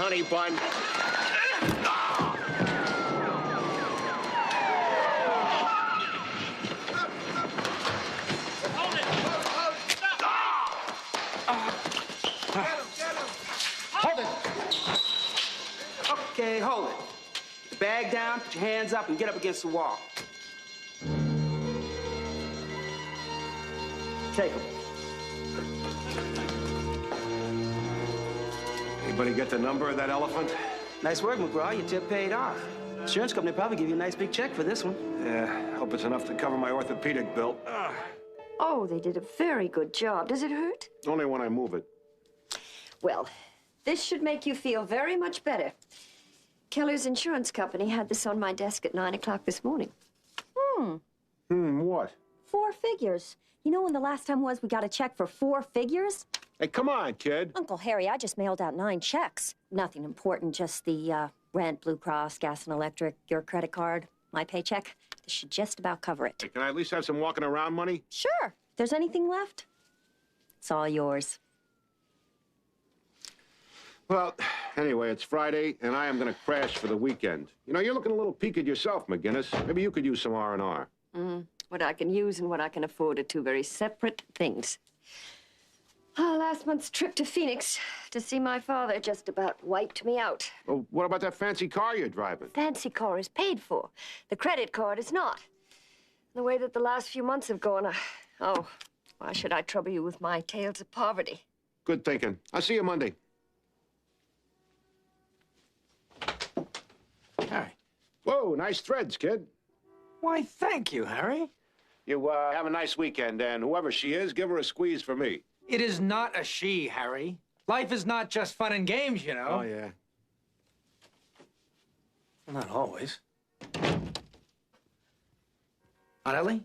honey bun. Hold it! Okay, hold it. The bag down, put your hands up, and get up against the wall. Take them. Anybody get the number of that elephant? Nice work, McGraw. Your tip paid off. Insurance company probably give you a nice big check for this one. Yeah, hope it's enough to cover my orthopedic bill. Oh, they did a very good job. Does it hurt? Only when I move it. Well, this should make you feel very much better. Keller's insurance company had this on my desk at 9 o'clock this morning. What? 4 figures. You know when the last time was we got a check for 4 figures? Hey, come on, kid. Uncle Harry, I just mailed out 9 checks. Nothing important, just the rent, Blue Cross, gas and electric, your credit card, my paycheck. This should just about cover it. Hey, can I at least have some walking around money? Sure. If there's anything left, it's all yours. Well, anyway, it's Friday, and I am going to crash for the weekend. You know, you're looking a little peaked yourself, McGinnis. Maybe you could use some R&R. What I can use and what I can afford are 2 very separate things. Last month's trip to Phoenix to see my father just about wiped me out. Well, what about that fancy car you're driving? Fancy car is paid for. The credit card is not. The way that the last few months have gone, oh, why should I trouble you with my tales of poverty? Good thinking. I'll see you Monday. Harry. Whoa, nice threads, kid. Why, thank you, Harry. You have a nice weekend, and whoever she is, give her a squeeze for me. It is not a she, Harry. Life is not just fun and games, you know. Oh, yeah. Well, not always. Aunt Ellie?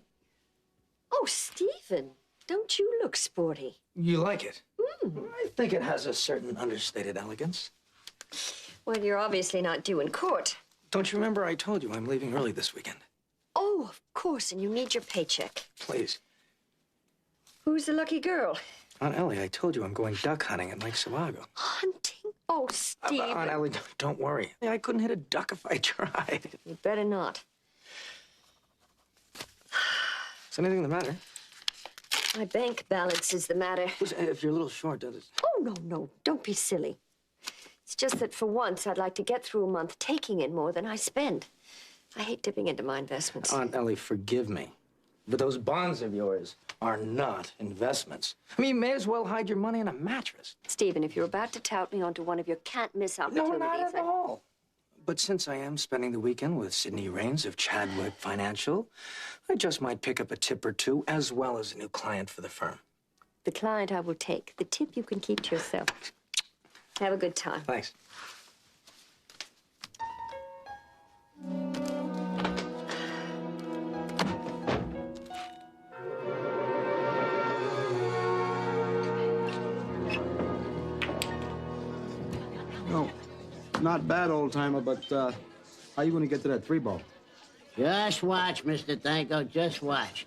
Oh, Stephen, don't you look sporty? You like it? I think it has a certain understated elegance. Well, you're obviously not due in court. Don't you remember I told you I'm leaving early this weekend? Oh, of course, and you need your paycheck. Please. Who's the lucky girl? Aunt Ellie, I told you I'm going duck hunting at Lake Sawago. Hunting? Oh, Stephen. Aunt Ellie, don't worry. I couldn't hit a duck if I tried. You better not. Is anything the matter? My bank balance is the matter. If you're a little short, does it? Oh, no, don't be silly. It's just that for once, I'd like to get through a month taking in more than I spend. I hate dipping into my investments. Aunt Ellie, forgive me, but those bonds of yours are not investments. I mean, you may as well hide your money in a mattress. Stephen, if you're about to tout me onto one of your can't-miss opportunities... No, not at all. But since I am spending the weekend with Sidney Raines of Chadwick Financial, I just might pick up a tip or two, as well as a new client for the firm. The client I will take. The tip you can keep to yourself. Have a good time. Thanks. No, not bad, old-timer, but how you gonna get to that 3-ball? Just watch, Mr. Danko, just watch.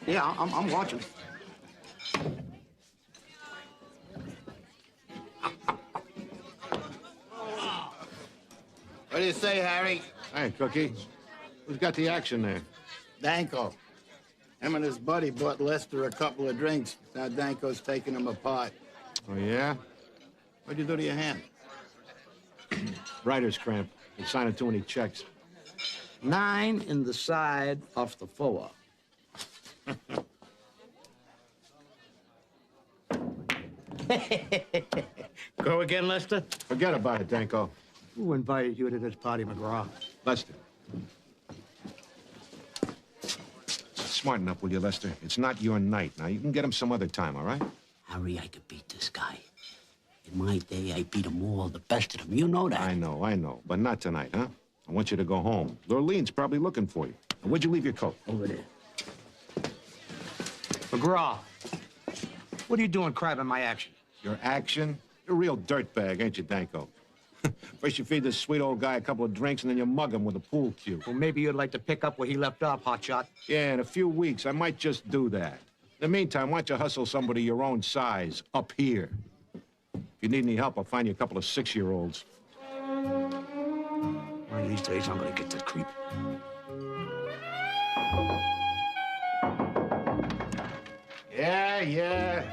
Yeah, I'm watching. What do you say, Harry? Hey, Cookie. Who's got the action there? Danko. Him and his buddy bought Lester a couple of drinks. Now Danko's taking them apart. Oh, yeah? What'd you do to your hand? Writer's cramp. Ain't signing too many checks. 9 in the side of the forward. Go again, Lester? Forget about it, Danko. Who invited you to this party, McGraw? Lester. Smarten up, will you, Lester? It's not your night. Now, you can get him some other time, all right? Harry, I could beat this guy. In my day, I beat them all, the best of them. You know that. I know. But not tonight, huh? I want you to go home. Lurlene's probably looking for you. And where'd you leave your coat? Over there. McGraw, what are you doing crabbing my action? Your action? You're a real dirtbag, ain't you, Danko? First you feed this sweet old guy a couple of drinks, and then you mug him with a pool cue. Well, maybe you'd like to pick up where he left off, hotshot. Yeah, in a few weeks, I might just do that. In the meantime, why don't you hustle somebody your own size up here? If you need any help, I'll find you a couple of 6-year-olds. One of these days, I'm gonna get the creep. Yeah.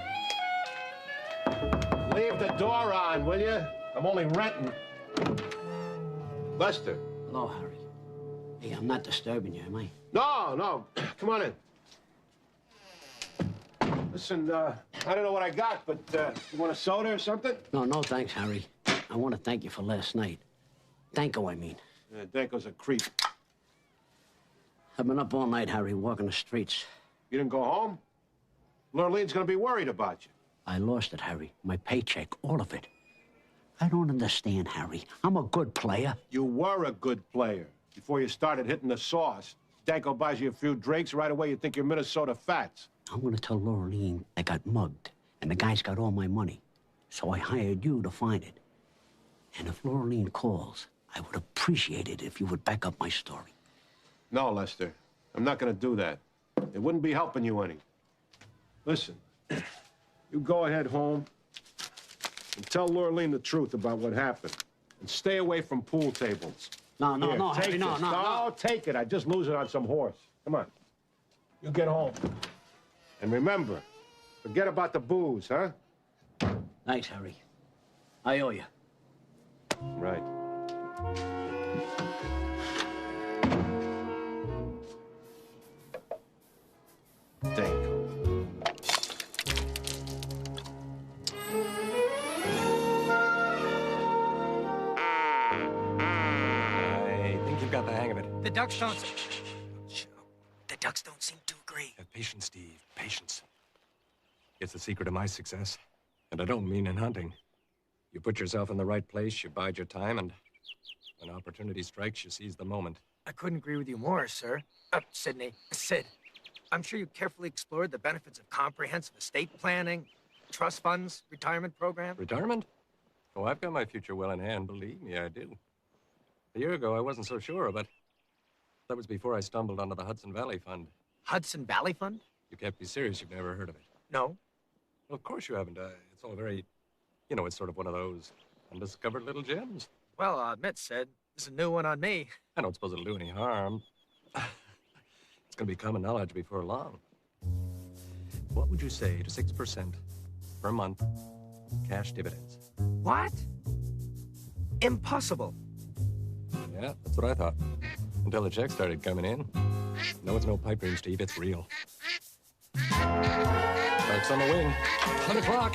Leave the door on, will you? I'm only renting. Lester. Hello, Harry. Hey, I'm not disturbing you, am I? No. Come on in. Listen, I don't know what I got, but you want a soda or something? No, thanks, Harry. I want to thank you for last night. Danko, I mean. Danko's a creep. I've been up all night, Harry, walking the streets. You didn't go home? Lurlene's gonna be worried about you. I lost it, Harry. My paycheck, all of it. I don't understand, Harry. I'm a good player. You were a good player before you started hitting the sauce. Danko buys you a few drinks, right away you think you're Minnesota Fats. I'm going to tell Lurleen I got mugged, and the guy's got all my money. So I hired you to find it. And if Lurleen calls, I would appreciate it if you would back up my story. No, Lester. I'm not gonna do that. It wouldn't be helping you any. Listen, you go ahead home and tell Lurleen the truth about what happened. And stay away from pool tables. No, Here, Harry, take no. this. No, take it. I just lose it on some horse. Come on. You get home. And remember, forget about the booze, huh? Thanks, Harry. I owe you. Right. Danko. I think you've got the hang of it. The ducks don't... The ducks don't seem to agree. Have patience, Steve. Patience. It's the secret of my success. And I don't mean in hunting. You put yourself in the right place, you bide your time, and when opportunity strikes, you seize the moment. I couldn't agree with you more, sir. Sid, I'm sure you carefully explored the benefits of comprehensive estate planning, trust funds, retirement program. Retirement? Oh, I've got my future well in hand. Believe me, I do. A year ago, I wasn't so sure, but that was before I stumbled onto the Hudson Valley Fund. Hudson Valley Fund? You can't be serious. You've never heard of it. No. Well, of course you haven't. It's all very, it's sort of one of those undiscovered little gems. Well, I'll admit, Sid, this is a new one on me. I don't suppose it'll do any harm. It's going to be common knowledge before long. What would you say to 6% per month cash dividends? What? Impossible. Yeah, that's what I thought. Until the checks started coming in. No, it's no pipe dream, Steve. It's real. Starts on the wing. 10 o'clock.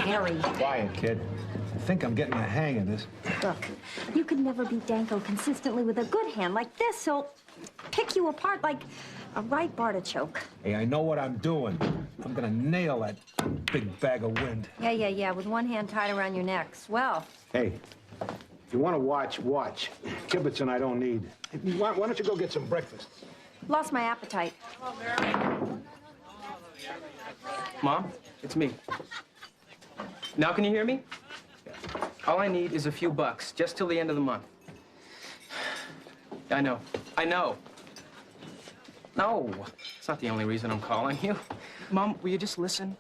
Harry. Quiet, kid. I think I'm getting the hang of this. Look, you could never beat Danko consistently with a good hand like this. He'll pick you apart like a ripe artichoke. Hey, I know what I'm doing. I'm gonna nail that big bag of wind. Yeah, with one hand tied around your neck. Swell. Hey, if you want to watch. Kibbutzin' I don't need. Why don't you go get some breakfast? Lost my appetite. Mom, it's me. Now can you hear me? All I need is a few bucks, just till the end of the month. I know. No, it's not the only reason I'm calling you. Mom, will you just listen?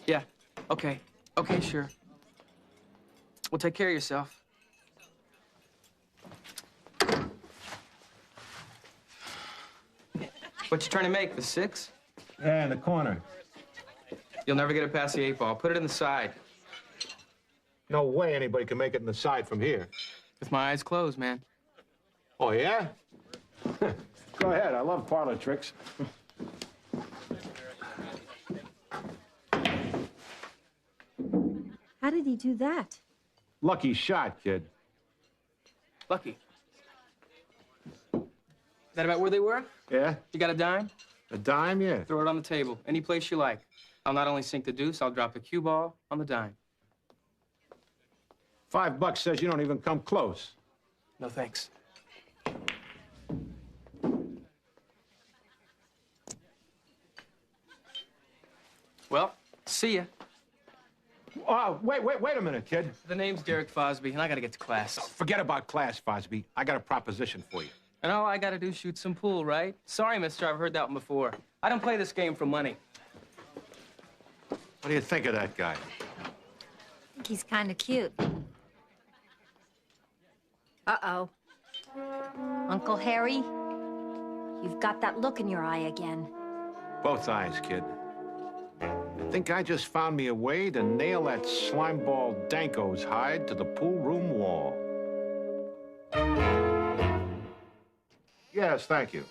Yeah, okay, sure. Well, take care of yourself. What you trying to make, the 6? Yeah, in the corner. You'll never get it past the 8 ball. Put it in the side. No way anybody can make it in the side from here. With my eyes closed, man. Oh, yeah? Go ahead. I love parlor tricks. How did he do that? Lucky shot, kid. Lucky. Is that about where they were? Yeah? You got a dime? A dime, yeah. Throw it on the table. Any place you like. I'll not only sink the deuce, I'll drop the cue ball on the dime. $5 says you don't even come close. No thanks. Well, see ya. Wait a minute, kid. The name's Derek Fosby, and I gotta get to class. Forget about class, Fosby. I got a proposition for you. And all I gotta do is shoot some pool, right? Sorry, mister, I've heard that one before. I don't play this game for money. What do you think of that guy? I think he's kind of cute. Uh-oh. Uncle Harry, you've got that look in your eye again. Both eyes, kid. I think I just found me a way to nail that slimeball Danko's hide to the pool room wall. Yes, thank you.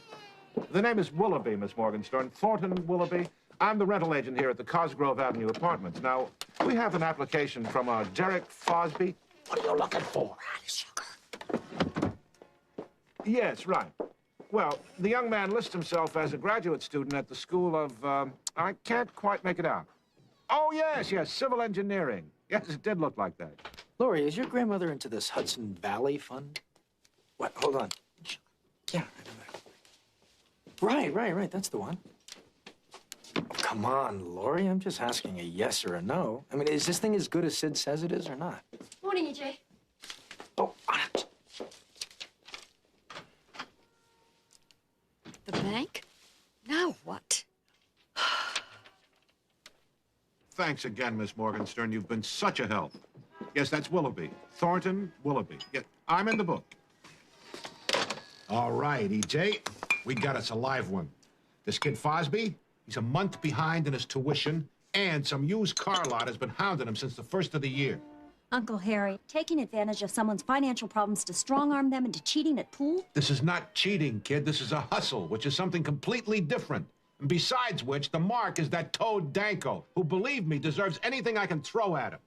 The name is Willoughby, Miss Morgenstern. Thornton Willoughby. I'm the rental agent here at the Cosgrove Avenue Apartments. Now, we have an application from Derek Fosby. What are you looking for? Sugar. Yes, right. Well, the young man lists himself as a graduate student at the School of, I can't quite make it out. Oh, yes, civil engineering. Yes, it did look like that. Laurie, is your grandmother into this Hudson Valley Fund? What? Hold on. Yeah, right. That's the one. Oh, come on, Laurie. I'm just asking a yes or a no. I mean, is this thing as good as Sid says it is or not? Morning, EJ. Oh, on it. The bank? Now what? Thanks again, Miss Morgenstern. You've been such a help. Yes, that's Willoughby. Thornton Willoughby. Yeah, I'm in the book. All right, EJ. We got us a live one. This kid Fosby, he's a month behind in his tuition, and some used car lot has been hounding him since the first of the year. Uncle Harry, taking advantage of someone's financial problems to strong-arm them into cheating at pool? This is not cheating, kid. This is a hustle, which is something completely different. And besides which, the mark is that toad Danko, who, believe me, deserves anything I can throw at him.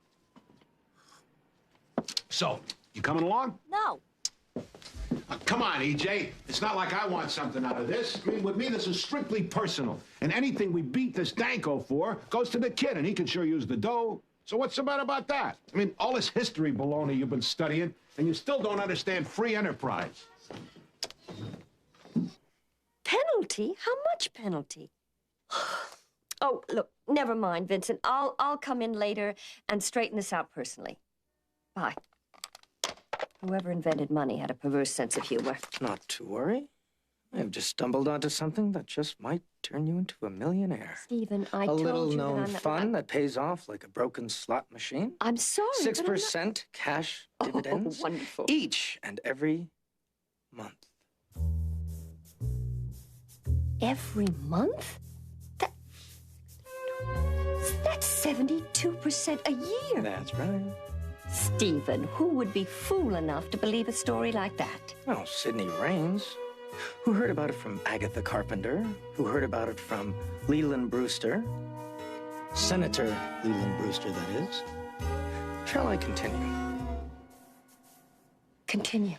So, you coming along? No. Come on, EJ. It's not like I want something out of this. I mean, with me, this is strictly personal. And anything we beat this Danko for goes to the kid, and he can sure use the dough. So what's so bad about that? I mean, all this history baloney you've been studying, and you still don't understand free enterprise. Penalty? How much penalty? Oh, look, never mind, Vincent. I'll come in later and straighten this out personally. Bye. Whoever invented money had a perverse sense of humor. Not to worry. I've just stumbled onto something that just might turn you into a millionaire. Stephen, I a told little you known that I'm not... fun that pays off like a broken slot machine. I'm sorry, 6% cash dividends. Oh, wonderful. Each and every month. Every month? That's 72% a year. That's right. Stephen, who would be fool enough to believe a story like that? Oh, Sidney Raines. Who heard about it from Agatha Carpenter? Who heard about it from Leland Brewster? Senator Leland Brewster, that is. Shall I continue? Continue.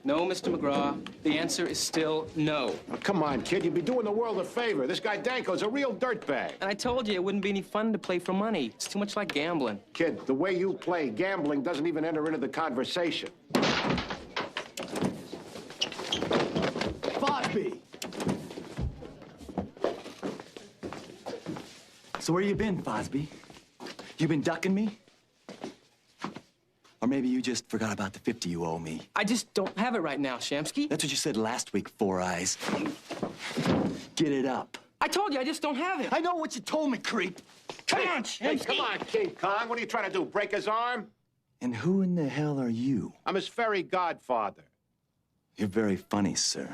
No, Mr. McGraw. The answer is still no. Oh, come on, kid. You'd be doing the world a favor. This guy Danko's a real dirtbag. And I told you it wouldn't be any fun to play for money. It's too much like gambling. Kid, the way you play, gambling doesn't even enter into the conversation. Fosby! So where you been, Fosby? You been ducking me? Or maybe you just forgot about the 50 you owe me. I just don't have it right now, Shamsky. That's what you said last week, Four Eyes. Get it up. I told you, I just don't have it. I know what you told me, creep. Come on, Shamsky. Hey, come on, King Kong. What are you trying to do, break his arm? And who in the hell are you? I'm his fairy godfather. You're very funny, sir.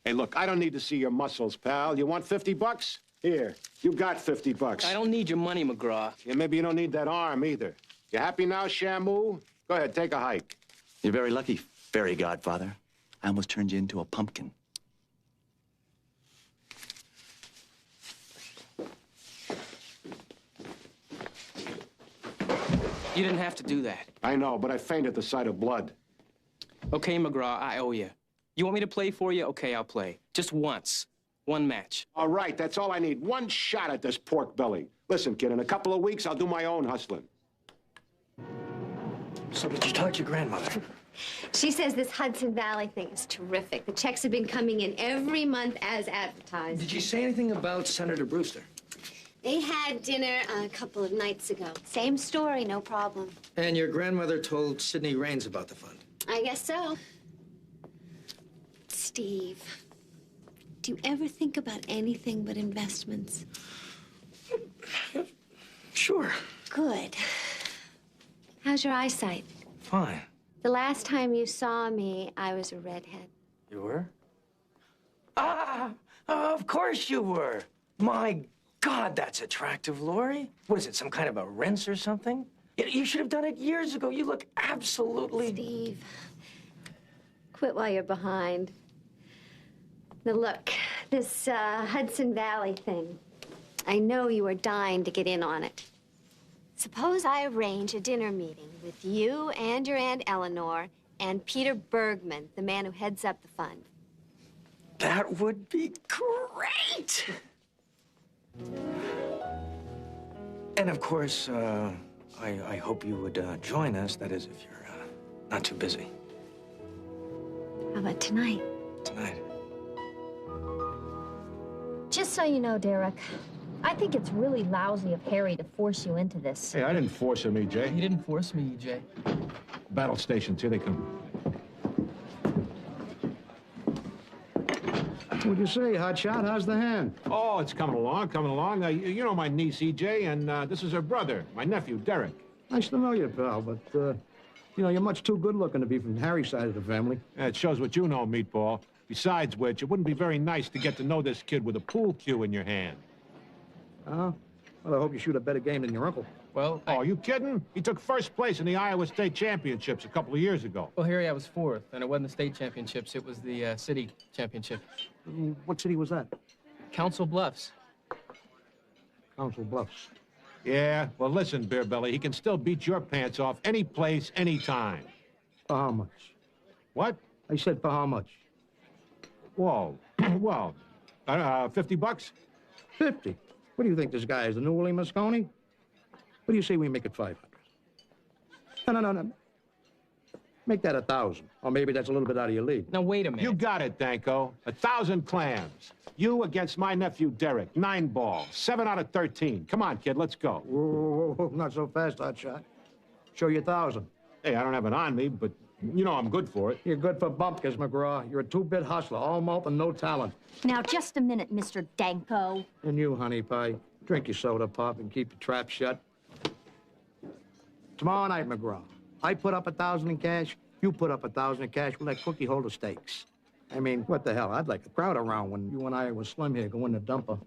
Hey, look, I don't need to see your muscles, pal. You want 50 bucks? Here, you got 50 bucks. I don't need your money, McGraw. Yeah, maybe you don't need that arm either. You happy now, Shamu? Go ahead, take a hike. You're very lucky, fairy godfather. I almost turned you into a pumpkin. You didn't have to do that. I know, but I faint at the sight of blood. Okay, McGraw, I owe you. You want me to play for you? Okay, I'll play. Just once. One match. All right, that's all I need. One shot at this pork belly. Listen, kid, in a couple of weeks, I'll do my own hustling. So did you talk to your grandmother? She says this Hudson Valley thing is terrific. The checks have been coming in every month as advertised. Did you say anything about Senator Brewster? They had dinner a couple of nights ago. Same story, no problem. And your grandmother told Sidney Raines about the fund? I guess so. Steve, do you ever think about anything but investments? Sure. Good. How's your eyesight? Fine. The last time you saw me, I was a redhead. You were? Ah, of course you were. My God, that's attractive, Lori. What is it, some kind of a rinse or something? You should have done it years ago. You look absolutely... Steve, quit while you're behind. Now look, this Hudson Valley thing, I know you are dying to get in on it. Suppose I arrange a dinner meeting with you and your Aunt Eleanor and Peter Bergman, the man who heads up the fund. That would be great! And of course, I hope you would join us, that is, if you're not too busy. How about tonight? Tonight. Just so you know, Derek, I think it's really lousy of Harry to force you into this. Hey, I didn't force him, EJ. You didn't force me, EJ. Battle stations, here they come. What'd you say, Hotshot? How's the hand? Oh, it's coming along, coming along. You know my niece, EJ, and this is her brother, my nephew, Derek. Nice to know you, pal, but, you know, you're much too good-looking to be from Harry's side of the family. Yeah, it shows what you know, Meatball. Besides which, it wouldn't be very nice to get to know this kid with a pool cue in your hand. Oh? Well, I hope you shoot a better game than your uncle. Well, Oh, are you kidding? He took first place in the Iowa State Championships a couple of years ago. Well, Harry, I was fourth, and it wasn't the state championships. It was the city championship. What city was that? Council Bluffs. Council Bluffs. Yeah, well, listen, Beer Belly, he can still beat your pants off any place, any time. For how much? What? I said for how much? Whoa. Well, $50? 50. What do you think this guy is, the new Willie Moscone? What do you say we make it 500? No. Make that 1,000. Or maybe that's a little bit out of your league. Now, wait a minute. You got it, Danko. 1,000 clams. You against my nephew, Derek. 9 balls. 7 out of 13. Come on, kid, let's go. Whoa, not so fast, Hotshot. Show you 1,000. Hey, I don't have it on me, but you know I'm good for it. You're good for bumpkins, McGraw. You're a two-bit hustler, all mouth and no talent. Now, just a minute, Mr. Danko. And you, honey pie, drink your soda pop and keep your trap shut. Tomorrow night, McGraw, I put up 1,000 in cash, you put up 1,000 in cash, we'll let Cookie hold the stakes. I mean, what the hell? I'd like a crowd around when you and I were slim here going to dumper.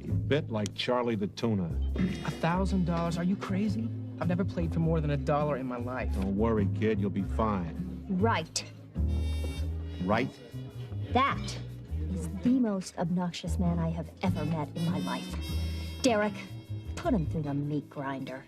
You bit like Charlie the Tuna. $1,000? Are you crazy? I've never played for more than $1 in my life. Don't worry, kid, you'll be fine. Right. Right? That is the most obnoxious man I have ever met in my life. Derek, put him through the meat grinder.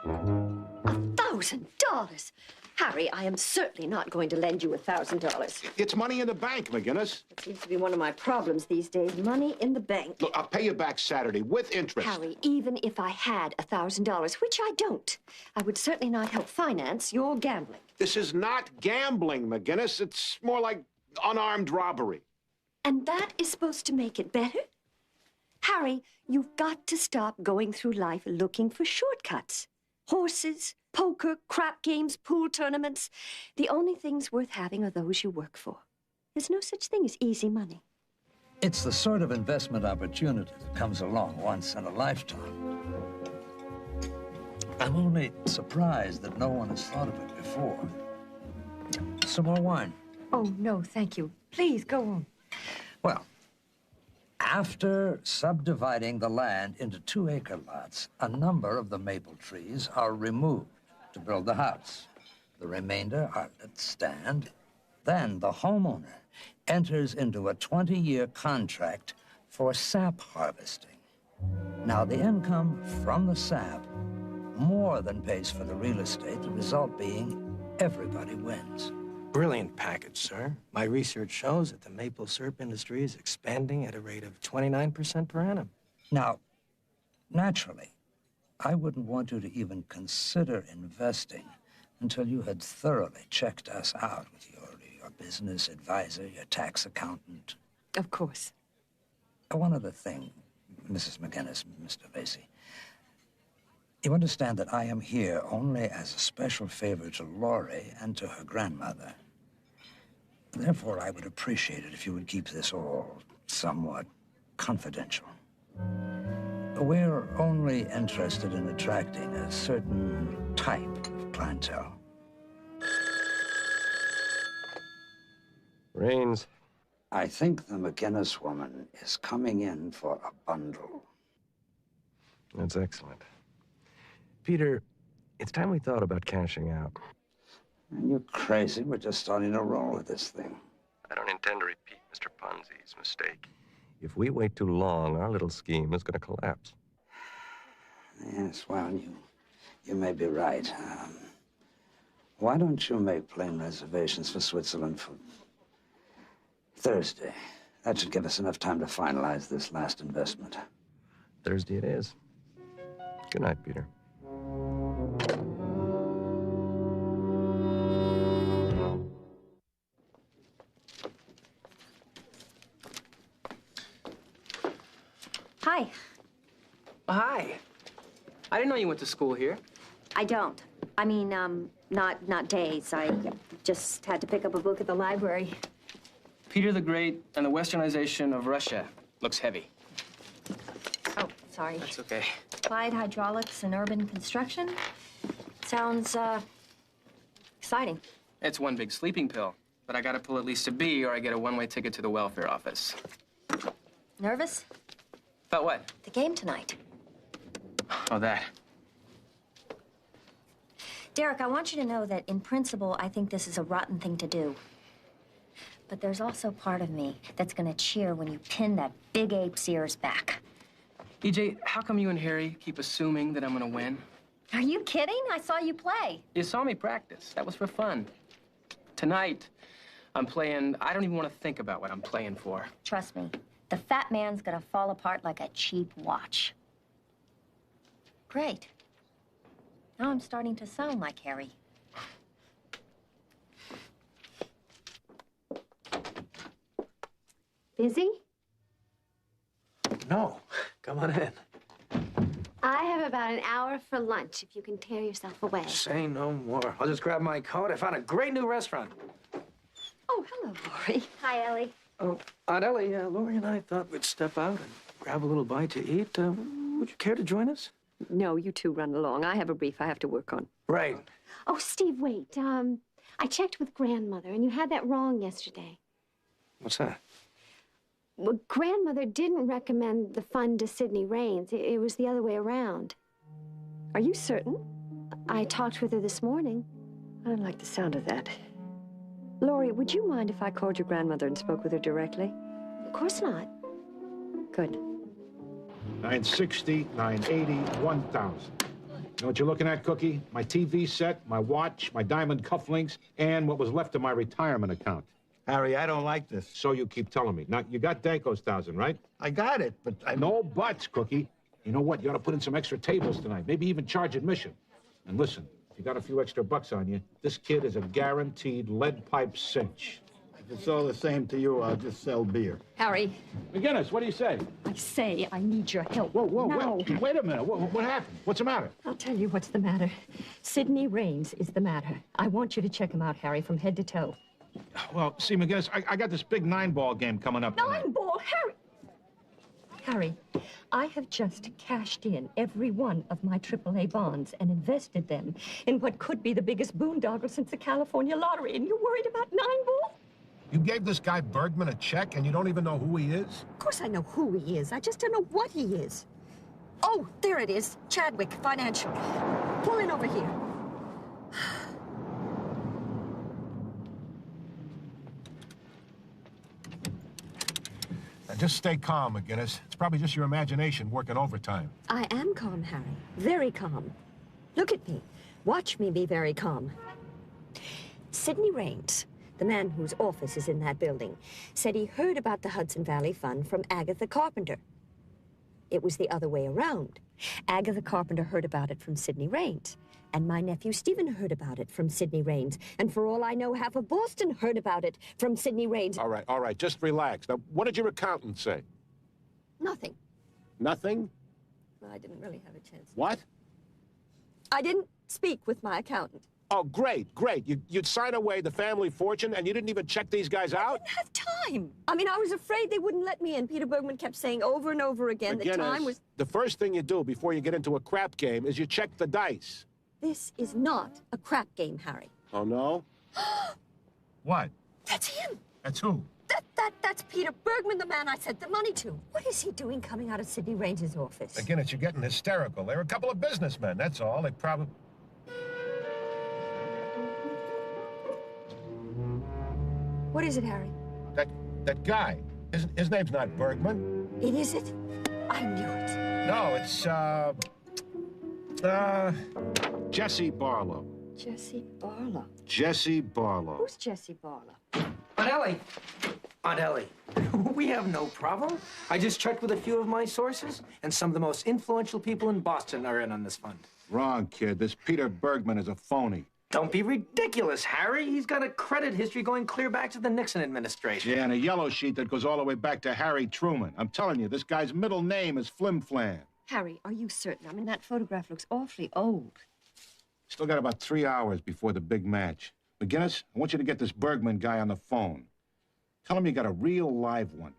$1,000? Harry, I am certainly not going to lend you $1,000. It's money in the bank, McGinnis. It seems to be one of my problems these days, money in the bank. Look, I'll pay you back Saturday with interest. Harry, even if I had $1,000, which I don't, I would certainly not help finance your gambling. This is not gambling, McGinnis. It's more like unarmed robbery. And that is supposed to make it better? Harry, you've got to stop going through life looking for shortcuts. Horses, poker, crap games, pool tournaments. The only things worth having are those you work for. There's no such thing as easy money. It's the sort of investment opportunity that comes along once in a lifetime. I'm only surprised that no one has thought of it before. Some more wine? Oh, no, thank you. Please, go on. Well, after subdividing the land into 2-acre lots, a number of the maple trees are removed to build the house. The remainder are let stand. Then the homeowner enters into a 20-year contract for sap harvesting. Now, the income from the sap more than pays for the real estate, the result being everybody wins. Brilliant package, sir. My research shows that the maple syrup industry is expanding at a rate of 29% per annum. Now, naturally, I wouldn't want you to even consider investing until you had thoroughly checked us out with your business advisor, your tax accountant. Of course. One other thing, Mrs. McGinnis, Mr. Lacey. You understand that I am here only as a special favor to Laurie and to her grandmother. Therefore, I would appreciate it if you would keep this all somewhat confidential. We're only interested in attracting a certain type of clientele. Rains. I think the McGinnis woman is coming in for a bundle. That's excellent. Peter, it's time we thought about cashing out. You're crazy. We're just starting to roll with this thing. I don't intend to repeat Mr. Ponzi's mistake. If we wait too long, our little scheme is going to collapse. Yes, well, you may be right. Why don't you make plane reservations for Switzerland for Thursday? That should give us enough time to finalize this last investment. Thursday it is. Good night, Peter. Hi. Hi. I didn't know you went to school here. I don't. I mean, not days. I just had to pick up a book at the library. Peter the Great and the Westernization of Russia. Looks heavy. Oh, sorry. That's okay. Applied hydraulics and urban construction. Sounds, exciting. It's one big sleeping pill. But I gotta pull at least a B or I get a one-way ticket to the welfare office. Nervous? About what? The game tonight. Oh, that. Derek, I want you to know that in principle, I think this is a rotten thing to do. But there's also part of me that's gonna cheer when you pin that big ape's ears back. EJ, how come you and Harry keep assuming that I'm gonna win? Are you kidding? I saw you play. You saw me practice. That was for fun. Tonight, I'm playing... I don't even want to think about what I'm playing for. Trust me, the fat man's gonna fall apart like a cheap watch. Great. Now I'm starting to sound like Harry. Busy? No. Come on in. I have about an hour for lunch, if you can tear yourself away. Say no more. I'll just grab my coat. I found a great new restaurant. Oh, hello, Laurie. Hi, Ellie. Oh, Aunt Ellie, Laurie and I thought we'd step out and grab a little bite to eat. Would you care to join us? No, you two run along. I have a brief I have to work on. Right. Oh, Steve, wait. I checked with Grandmother, and you had that wrong yesterday. What's that? Well, Grandmother didn't recommend the fund to Sidney Raines. It was the other way around. Are you certain? I talked with her this morning. I don't like the sound of that. Laurie, would you mind if I called your grandmother and spoke with her directly? Of course not. Good. 960, 980, 1,000. You know what you're looking at, Cookie? My TV set, my watch, my diamond cufflinks, and what was left of my retirement account. Harry, I don't like this. So you keep telling me. Now, you got Danko's 1,000, right? I got it, but I... No buts, Cookie. You know what? You ought to put in some extra tables tonight. Maybe even charge admission. And listen, if you got a few extra bucks on you, this kid is a guaranteed lead pipe cinch. If it's all the same to you, I'll just sell beer. Harry. McGinnis, what do you say? I say I need your help. Whoa, whoa, now. wait a minute. What happened? What's the matter? I'll tell you what's the matter. Sidney Raines is the matter. I want you to check him out, Harry, from head to toe. Well, see, McGinnis, I got this big 9-ball game coming up tonight. 9-ball, Harry! Harry, I have just cashed in every one of my AAA bonds and invested them in what could be the biggest boondoggle since the California lottery, and you're worried about 9-ball? You gave this guy Bergman a check and you don't even know who he is? Of course I know who he is. I just don't know what he is. Oh, there it is. Chadwick, Financial. Pull in over here. Now, just stay calm, McGinnis. It's probably just your imagination working overtime. I am calm, Harry. Very calm. Look at me. Watch me be very calm. Sidney Raines, the man whose office is in that building, said he heard about the Hudson Valley Fund from Agatha Carpenter. It was the other way around. Agatha Carpenter heard about it from Sidney Raines. And my nephew Stephen heard about it from Sidney Raines. And for all I know, half of Boston heard about it from Sidney Raines. All right, just relax. Now, what did your accountant say? Nothing. Nothing? Well, I didn't really have a chance. What? I didn't speak with my accountant. Oh, great. You'd sign away the family fortune, and you didn't even check these guys out? I didn't have time. I mean, I was afraid they wouldn't let me in. Peter Bergman kept saying over and over again that time was... The first thing you do before you get into a crap game is you check the dice. This is not a crap game, Harry. Oh, no? What? That's him. That's who? That's Peter Bergman, the man I sent the money to. What is he doing coming out of Sidney Raines' office? Again, you're getting hysterical. They're a couple of businessmen, that's all. They probably... What is it, Harry? That guy. His name's not Bergman. It is it? I knew it. No, it's, Jesse Barlow. Jesse Barlow. Jesse Barlow. Who's Jesse Barlow? Aunt Ellie, we have no problem. I just checked with a few of my sources, and some of the most influential people in Boston are in on this fund. Wrong, kid. This Peter Bergman is a phony. Don't be ridiculous, Harry. He's got a credit history going clear back to the Nixon administration. Yeah, and a yellow sheet that goes all the way back to Harry Truman. I'm telling you, this guy's middle name is Flim Flam. Harry, are you certain? I mean, that photograph looks awfully old. Still got about 3 hours before the big match. McGinnis, I want you to get this Bergman guy on the phone. Tell him you got a real live one.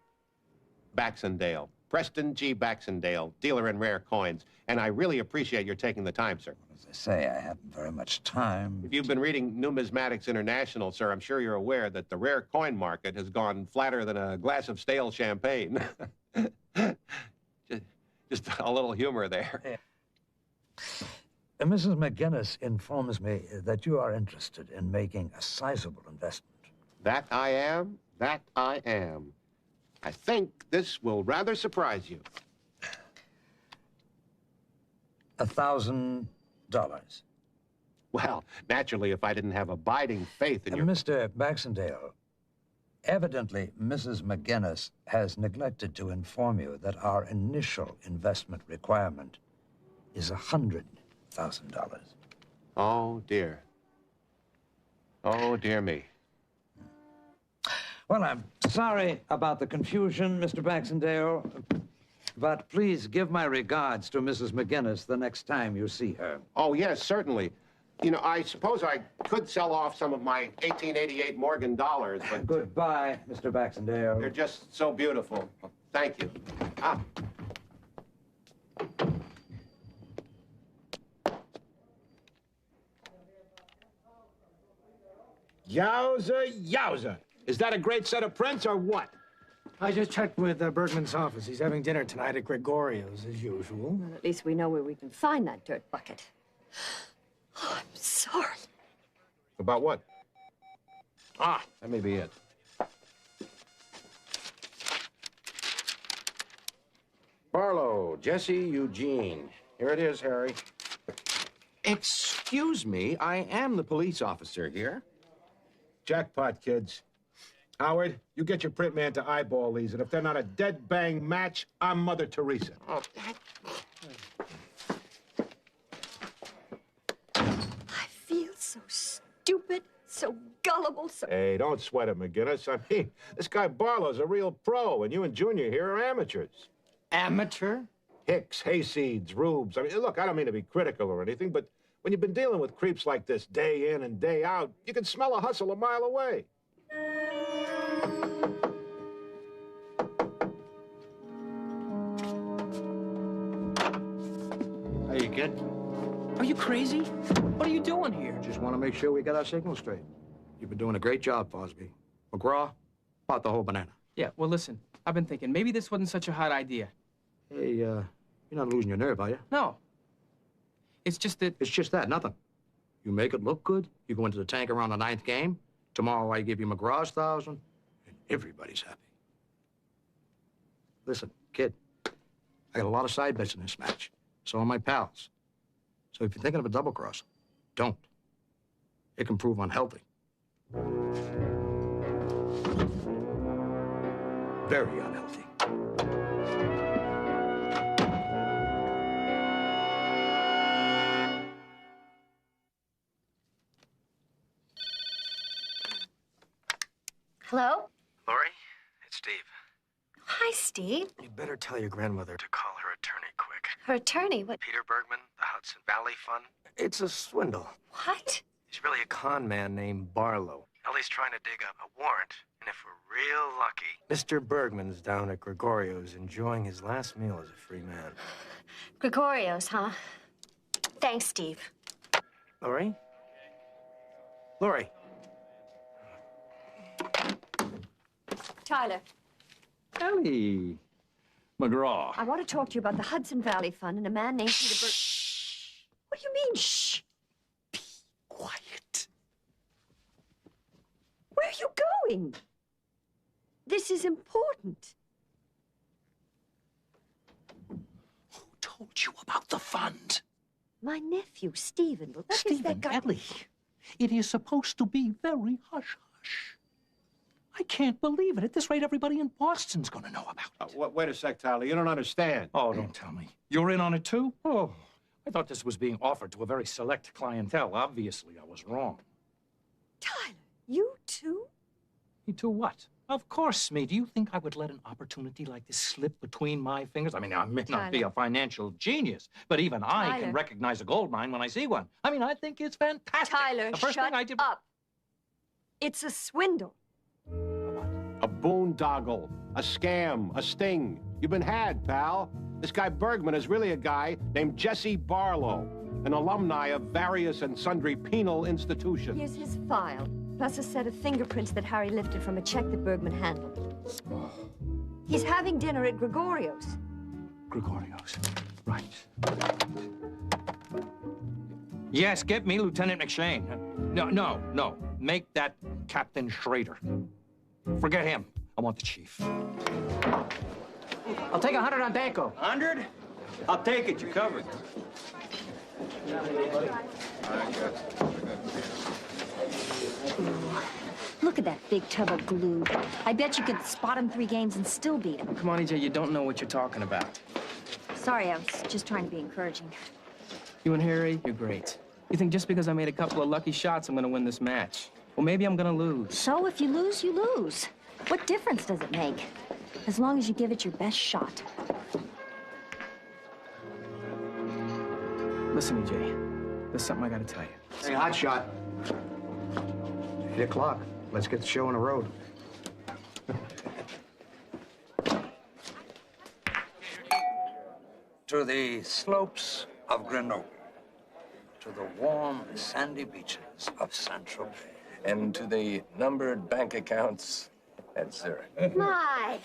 Baxendale. Preston G. Baxendale, dealer in rare coins. And I really appreciate your taking the time, sir. As I say, I haven't very much time. If you've been reading Numismatics International, sir, I'm sure you're aware that the rare coin market has gone flatter than a glass of stale champagne. just a little humor there. Yeah. Mrs. McGinnis informs me that you are interested in making a sizable investment. That I am. That I am. I think this will rather surprise you. $1,000. Well, naturally, if I didn't have abiding faith in your... Mr. Baxendale, evidently, Mrs. McGinnis has neglected to inform you that our initial investment requirement is $100,000. Oh, dear. Oh, dear me. Well, I'm sorry about the confusion, Mr. Baxendale, but please give my regards to Mrs. McGinnis the next time you see her. Oh, yes, certainly. You know, I suppose I could sell off some of my 1888 Morgan dollars, but... Goodbye, Mr. Baxendale. They're just so beautiful. Thank you. Ah. Yowza. Is that a great set of prints or what? I just checked with Bergman's office. He's having dinner tonight at Gregorio's, as usual. Well, at least we know where we can find that dirt bucket. Oh, I'm sorry. About what? Ah, that may be it. Barlow, Jesse Eugene. Here it is, Harry. Excuse me, I am the police officer here. Jackpot, kids. Howard, you get your print man to eyeball these, and if they're not a dead bang match, I'm Mother Teresa. Oh, I feel so stupid, so gullible, so... Hey, don't sweat it, McGinnis. I mean, this guy Barlow's a real pro, and you and Junior here are amateurs. Amateur? Hicks, hayseeds, rubes. I mean, look, I don't mean to be critical or anything, but when you've been dealing with creeps like this day in and day out, you can smell a hustle a mile away. Hey, kid. Are you crazy? What are you doing here? Just want to make sure we got our signal straight. You've been doing a great job, Fosby. McGraw, bought the whole banana. Yeah, well, listen. I've been thinking, maybe this wasn't such a hot idea. Hey, you're not losing your nerve, are you? No. It's just that... It's just that, nothing. You make it look good, you go into the tank around the 9th game. Tomorrow I give you McGraw's 1,000, and everybody's happy. Listen, kid, I got a lot of side bets in this match. So are my pals. So if you're thinking of a double cross, don't. It can prove unhealthy. Very unhealthy. Hello? Lori, it's Steve. Hi, Steve. You better tell your grandmother to call her attorney quick. Her attorney? What? Peter Bergman, the Hudson Valley Fund. It's a swindle. What? He's really a con man named Barlow. Ellie's trying to dig up a warrant, and if we're real lucky, Mr. Bergman's down at Gregorio's enjoying his last meal as a free man. Gregorio's, huh? Thanks, Steve. Lori? Lori. Tyler, Ellie McGraw. I want to talk to you about the Hudson Valley Fund and a man named Peter Berg. What do you mean, shh? Be quiet. Where are you going? This is important. Who told you about the fund? My nephew, Stephen. Well, that is that guy. Ellie, it is supposed to be very hush-hush. I can't believe it. At this rate, everybody in Boston's going to know about it. Wait a sec, Tyler. You don't understand. Oh, don't tell me. You're in on it, too? Oh, I thought this was being offered to a very select clientele. Obviously, I was wrong. Tyler, you too? Me too what? Of course, me. Do you think I would let an opportunity like this slip between my fingers? I mean, I may not be a financial genius, but even I can recognize a gold mine when I see one. I mean, I think it's fantastic. Tyler, the first shut thing I did... up. It's a swindle. A boondoggle, a scam, a sting. You've been had, pal. This guy Bergman is really a guy named Jesse Barlow, an alumni of various and sundry penal institutions. Here's his file, plus a set of fingerprints that Harry lifted from a check that Bergman handled. He's having dinner at Gregorio's. Gregorio's. Right. Yes, get me Lieutenant McShane. No. Make that Captain Schrader. Forget him. I want the chief. I'll take 100 on Danko. 100? I'll take it. You're covered. Look at that big tub of glue. I bet you could spot him 3 games and still beat him. Come on, EJ, you don't know what you're talking about. Sorry, I was just trying to be encouraging. You and Harry, you're great. You think just because I made a couple of lucky shots, I'm gonna win this match? Well, maybe I'm gonna lose. So if you lose, you lose. What difference does it make? As long as you give it your best shot. Listen, EJ, there's something I gotta tell you. Hey, hot shot. 8 o'clock. Let's get the show on the road. To the slopes of Grenoble, to the warm, sandy beaches of Saint-Tropez. And to the numbered bank accounts at Zurich. My,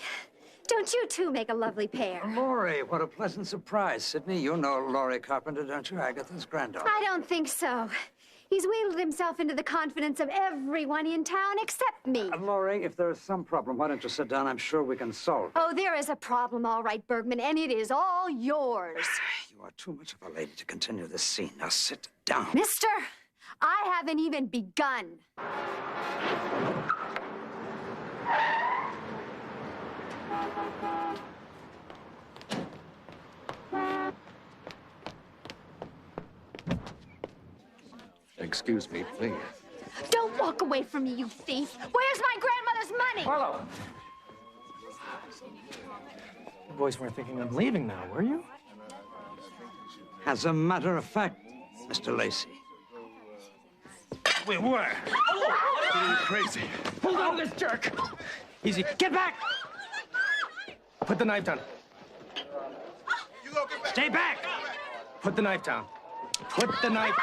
don't you two make a lovely pair? Laurie, what a pleasant surprise. Sydney, you know Laurie Carpenter, don't you? Agatha's granddaughter. I don't think so. He's wheedled himself into the confidence of everyone in town except me. Laurie, if there is some problem, why don't you sit down? I'm sure we can solve it. Oh, there is a problem, all right, Bergman, and it is all yours. You are too much of a lady to continue this scene. Now sit down. Mister, I haven't even begun. Excuse me, please. Don't walk away from me, you thief. Where's my grandmother's money? Barlow! You boys weren't thinking of leaving now, were you? As a matter of fact, Mr. Lacey. We were. You're crazy. Hold on to this jerk. Easy. Get back! Put the knife down. You go get back. Stay back! Put the knife down. Put the knife...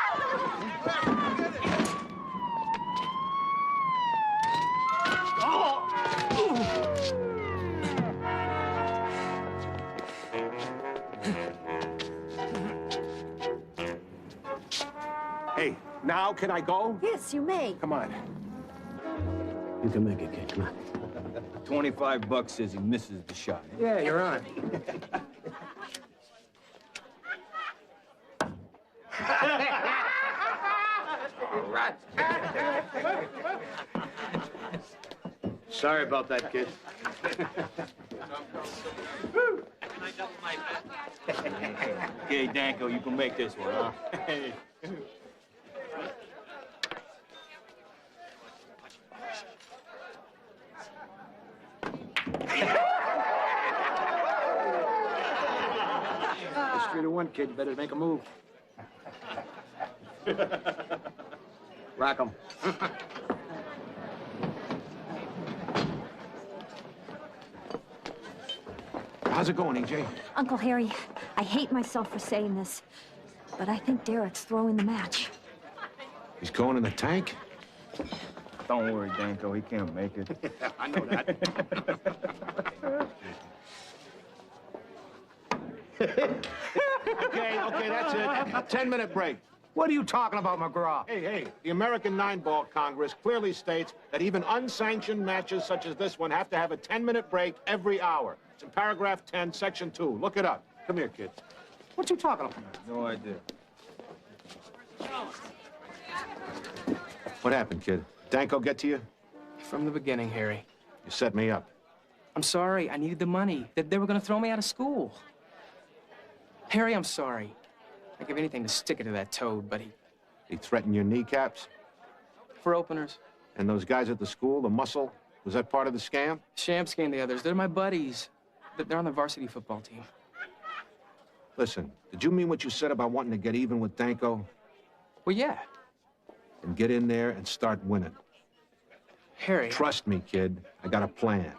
Hey, now can I go? Yes, you may. Come on. You can make it, kid. Come on. 25 bucks says he misses the shot. Yeah, you're on. Sorry about that, kid. Okay, Danko, you can make this one, huh? It's 3-1, kid. You better make a move. Rack 'em. How's it going, EJ? Uncle Harry, I hate myself for saying this, but I think Derek's throwing the match. He's going in the tank? Don't worry, Danko. He can't make it. I know that. Okay, that's it. 10-minute break. What are you talking about, McGraw? Hey, the American Nine-Ball Congress clearly states that even unsanctioned matches such as this one have to have a 10-minute break every hour. It's in paragraph 10, section 2. Look it up. Come here, kid. What you talking about? No idea. What happened, kid? Danko get to you? From the beginning, Harry. You set me up. I'm sorry. I needed the money. They were going to throw me out of school. Harry, I'm sorry. I'd give anything to stick it to that toad, but He threatened your kneecaps? for openers. And those guys at the school, the muscle, was that part of the scam? Sham scanned the others. They're my buddies. They're on the varsity football team. Listen, did you mean what you said about wanting to get even with Danko? Well, yeah. And get in there and start winning. Harry. Trust me, kid. I got a plan.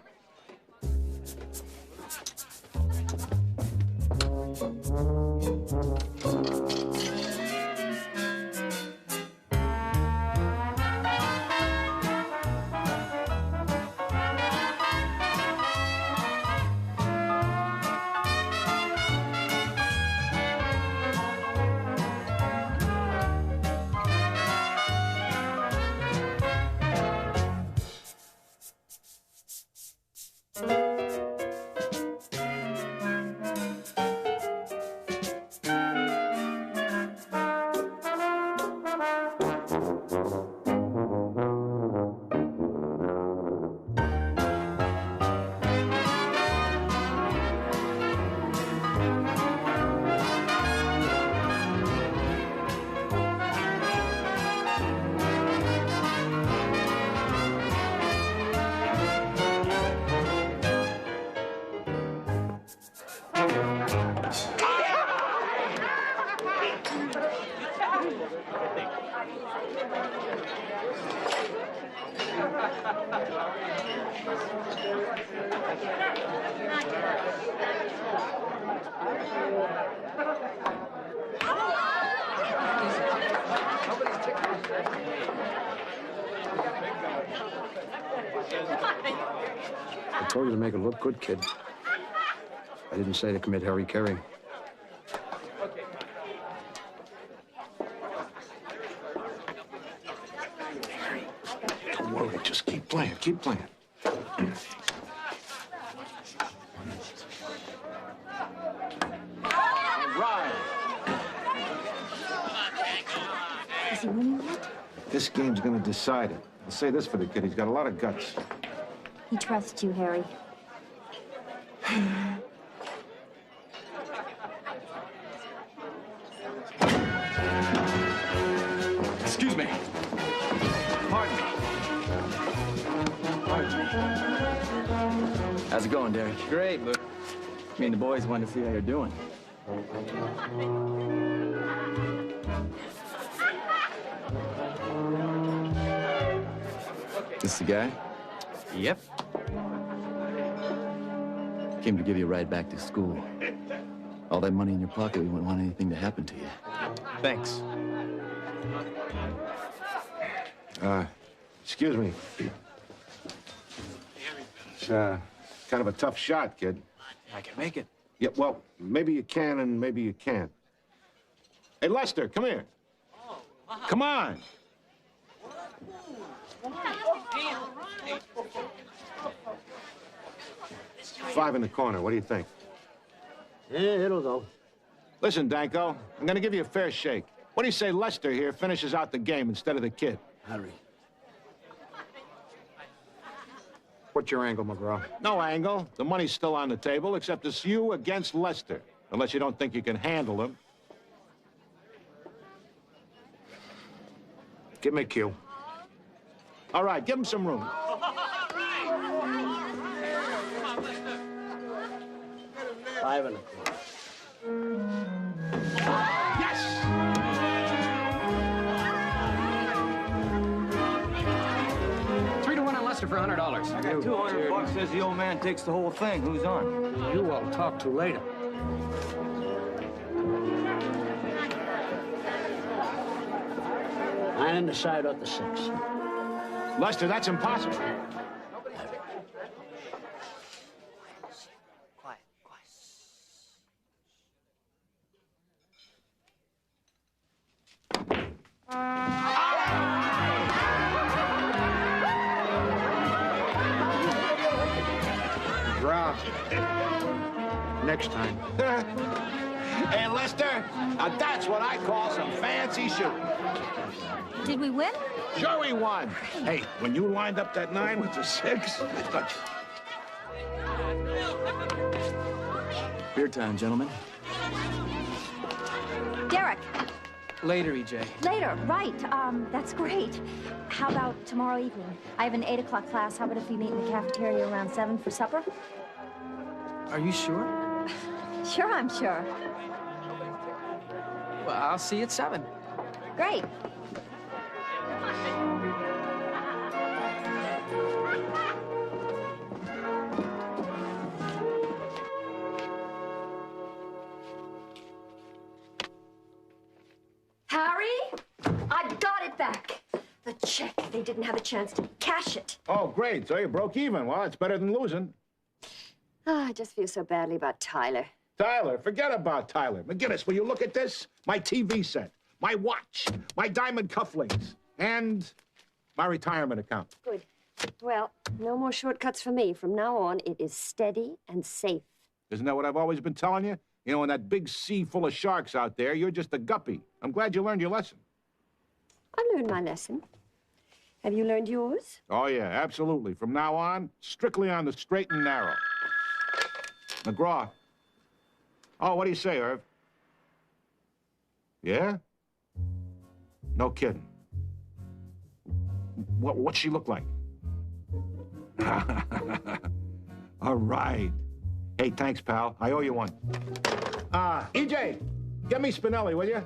I told you to make it look good, kid. I didn't say to commit Harry Carey. Don't worry, just keep playing, keep playing. Is he winning yet? This game's gonna decide it. I'll say this for the kid, he's got a lot of guts. He trusts you, Harry. Excuse me. Pardon me. How's it going, Derek? Great, but Me and the boys wanted to see how you're doing. This the guy? Yep. Came to give you a ride back to school. All that money in your pocket, we wouldn't want anything to happen to you. Thanks. Excuse me. It's, kind of a tough shot, kid. I can make it. Yeah, well, maybe you can and maybe you can't. Hey, Lester, come here. Come on. Five in the corner. What do you think? Yeah, it'll go. Listen, Danko, I'm going to give you a fair shake. What do you say Lester here finishes out the game instead of the kid? Harry. What's your angle, McGraw? No angle. The money's still on the table, except it's you against Lester. Unless you don't think you can handle him. Give me a cue. All right, give him some room. 5 1/4. Yes! $3 to 1 on Lester for $100. I got $200 says the old man takes the whole thing. Who's on? You I'll talk to later. I didn't decide on the 6. Lester, that's impossible. McGraw. Next time. Hey, Lester, now that's what I call some fancy shooting. Did we win? Sure we won. Hey, when you lined up that 9 with the 6, I thought Beer time, gentlemen. Derek, Later, EJ. later, right. That's great. How about tomorrow evening? I have an 8 o'clock class. How about if we meet in the cafeteria around 7 for supper? Are you sure? Sure, I'm sure. Well, I'll see you at 7. Great. Harry, I got it back. The check. They didn't have a chance to cash it. Oh, great. So you broke even. Well, it's better than losing. I just feel so badly about Tyler. Tyler, forget about Tyler. McGinnis, will you look at this? My TV set, my watch, my diamond cufflinks, and my retirement account. Good. Well, no more shortcuts for me. From now on, it is steady and safe. Isn't that what I've always been telling you? You know, in that big sea full of sharks out there, you're just a guppy. I'm glad you learned your lesson. I learned my lesson. Have you learned yours? Oh, yeah, absolutely. From now on, strictly on the straight and narrow. McGraw. Oh, what do you say, Irv? Yeah? No kidding. What's she look like? All right. Hey, thanks, pal. I owe you one. EJ, get me Spinelli, will you?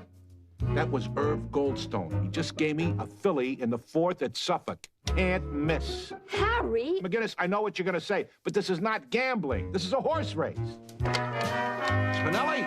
That was Irv Goldstone. He just gave me a filly in the 4th at Suffolk. Can't miss. Harry! McGinnis, I know what you're going to say, but this is not gambling. This is a horse race. Spinelli?